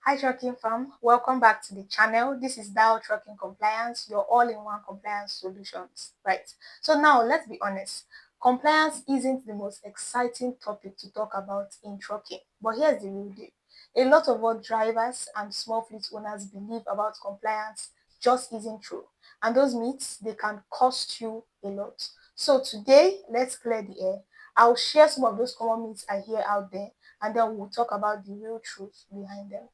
Hi Trucking Farm, welcome back to the channel. This is Dow Trucking Compliance, your all-in-one compliance solutions, right? So now let's be honest, compliance isn't the most exciting topic to talk about in trucking, but here's the real deal. A lot of what drivers and small fleet owners believe about compliance just isn't true, and those myths, they can cost you a lot. So today, let's clear the air. I'll share some of those common myths I hear out there, and then we'll talk about the real truth behind them.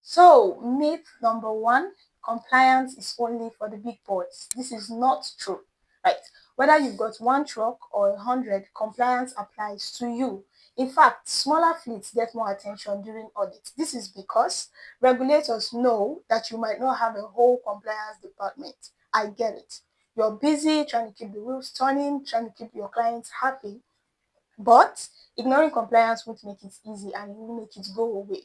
So, myth number one, compliance is only for the big boys. This is not true, right? Whether you've got one truck or 100, compliance applies to you. In fact, smaller fleets get more attention during audits. This is because regulators know that you might not have a whole compliance department. I get it. You're busy trying to keep the wheels turning, trying to keep your clients happy, but ignoring compliance won't make it easy and it won't make it go away.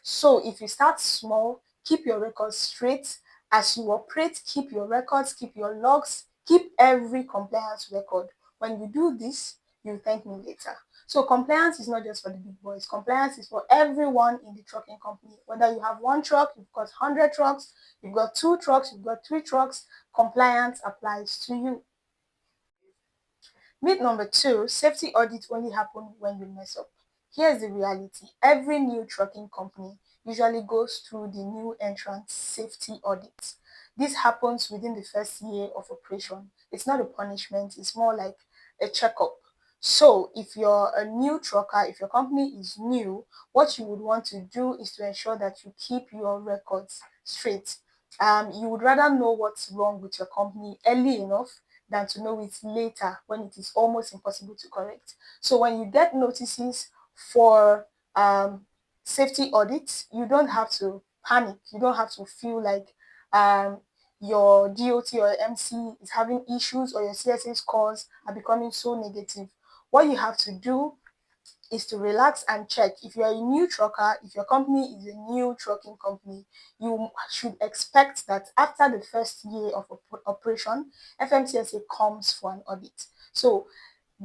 So if you start small, keep your records straight. As you operate, keep your records, keep your logs, keep every compliance record. When you do this, you thank me later. So compliance is not just for the big boys. Compliance is for everyone in the trucking company. Whether you have one truck, you've got 100 trucks, you've got two trucks, you've got three trucks, compliance applies to you. Myth number two, safety audits only happen when you mess up. Here's the reality. Every new trucking company usually goes through the new entrant safety audit. This happens within the first year of operation. It's not a punishment, it's more like a checkup. So if you're a new trucker, if your company is new, what you would want to do is to ensure that you keep your records straight. You would rather know what's wrong with your company early enough than to know it later when it is almost impossible to correct. So when you get notices for safety audits, you don't have to panic. You don't have to feel like um, your DOT or MC is having issues or your CSA scores are becoming so negative. What you have to do is to relax and check. If you are a new trucker, if your company is a new trucking company, you should expect that after the first year of operation, FMCSA comes for an audit. So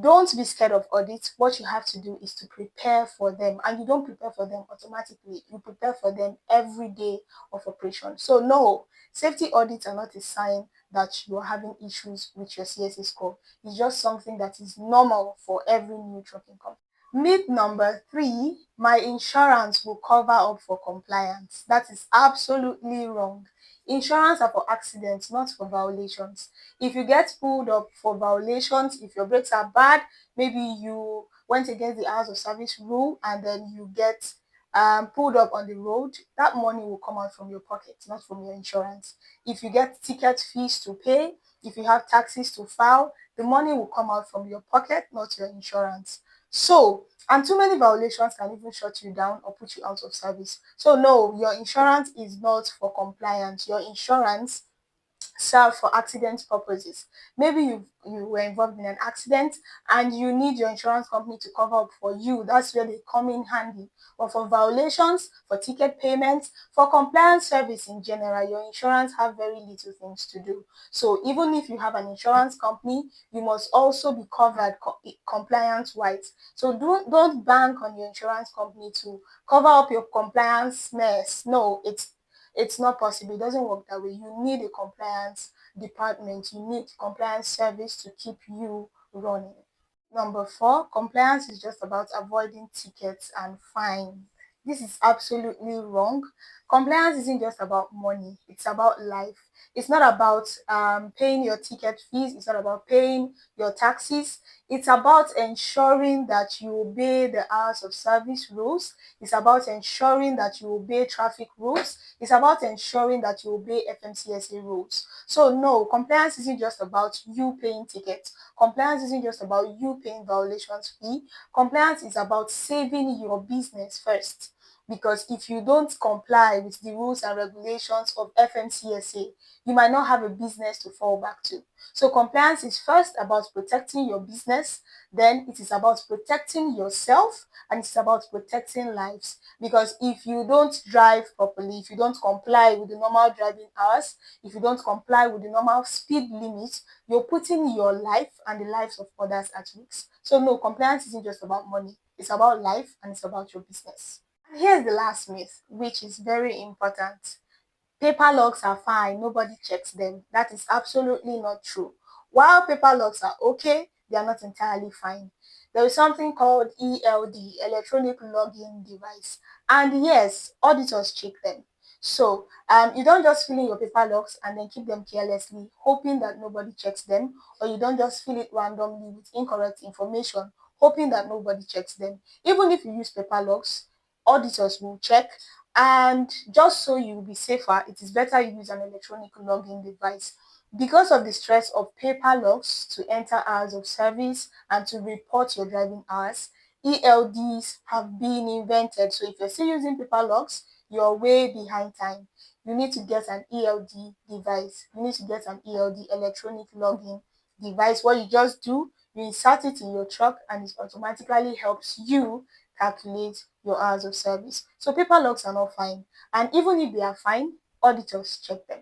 don't be scared of audits. What you have to do is to prepare for them, and you don't prepare for them automatically. You prepare for them every day of operation. So no, safety audits are not a sign that you are having issues with your CSA score. It's just something that is normal for every new trucking company. Myth number three, my insurance will cover up for compliance. That is absolutely wrong. Insurance are for accidents, not for violations. If you get pulled up for violations, if your brakes are bad, maybe you went against the hours of service rule and then you get pulled up on the road, that money will come out from your pocket, not from your insurance. If you get ticket fees to pay, if you have taxes to file, the money will come out from your pocket, not your insurance. So, and too many violations can even shut you down or put you out of service. So, no, your insurance is not for compliance. Your insurance serve for accident purposes. Maybe you were involved in an accident and you need your insurance company to cover up for you. That's where they come in handy. But for violations, for ticket payments, for compliance service in general, your insurance have very little things to do. So even if you have an insurance company, you must also be covered compliance wise. So don't bank on your insurance company to cover up your compliance mess. No, it's not possible. It doesn't work that way. You need a compliance department. You need compliance service to keep you running. Number four, compliance is just about avoiding tickets and fines. This is absolutely wrong. Compliance isn't just about money, it's about life. It's not about paying your ticket fees, it's not about paying your taxes. It's about ensuring that you obey the hours of service rules. It's about ensuring that you obey traffic rules. It's about ensuring that you obey FMCSA rules. So, no, compliance isn't just about you paying tickets. Compliance isn't just about you paying violations fee. Compliance is about saving your business first. Because if you don't comply with the rules and regulations of FMCSA, you might not have a business to fall back to. So compliance is first about protecting your business, then it is about protecting yourself, and it's about protecting lives. Because if you don't drive properly, if you don't comply with the normal driving hours, if you don't comply with the normal speed limit, you're putting your life and the lives of others at risk. So no, compliance isn't just about money. It's about life and it's about your business. Here's the last myth, which is very important. Paper logs are fine, nobody checks them. That is absolutely not true. While paper logs are okay, they are not entirely fine. There is something called ELD, electronic login device. And yes, auditors check them. So you don't just fill in your paper logs and then keep them carelessly, hoping that nobody checks them, or you don't just fill it randomly with incorrect information, hoping that nobody checks them. Even if you use paper logs, auditors will check, and just so you'll be safer, it is better you use an electronic login device. Because of the stress of paper logs to enter hours of service and to report your driving hours, ELDs have been invented. So if you're still using paper logs, you're way behind time. You need to get an ELD device. You need to get an ELD, electronic login device. What you just do, you insert it in your truck and it automatically helps you calculate your hours of service. So paper logs are not fine. And even if they are fine, auditors check them.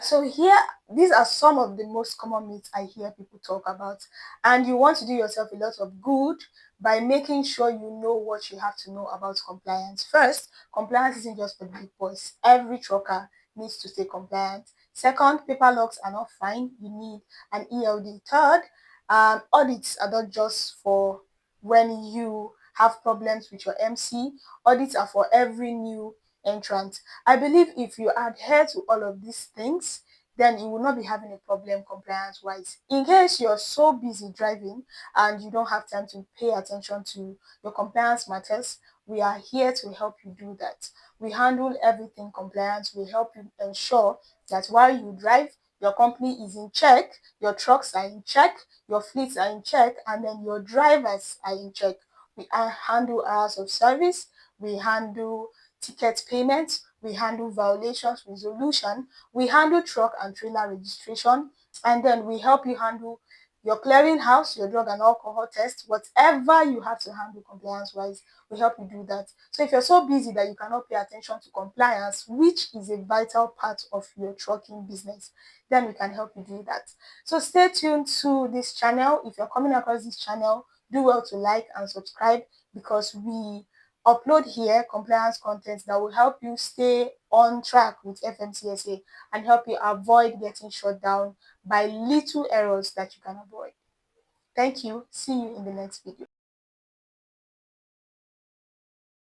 So here, these are some of the most common myths I hear people talk about. And you want to do yourself a lot of good by making sure you know what you have to know about compliance. First, compliance isn't just for the big boys. Every trucker needs to stay compliant. Second, paper logs are not fine. You need an ELD. Third, audits are not just for when you have problems with your MC. Audits are for every new entrant. I believe if you adhere to all of these things, then you will not be having a problem compliance wise. In case you're so busy driving and you don't have time to pay attention to your compliance matters, we are here to help you do that. We handle everything compliance. We help you ensure that while you drive, your company is in check, your trucks are in check, your fleets are in check, and then your drivers are in check. We handle hours of service, we handle ticket payments, we handle violations resolution, we handle truck and trailer registration, and then we help you handle your clearinghouse, your drug and alcohol test, whatever you have to handle compliance wise, we help you do that. So if you're so busy that you cannot pay attention to compliance, which is a vital part of your trucking business, then we can help you do that. So stay tuned to this channel. If you're coming across this channel, do well to like and subscribe, because we upload here compliance content that will help you stay on track with FMCSA and help you avoid getting shut down by little errors that you can avoid. Thank you. See you in the next video.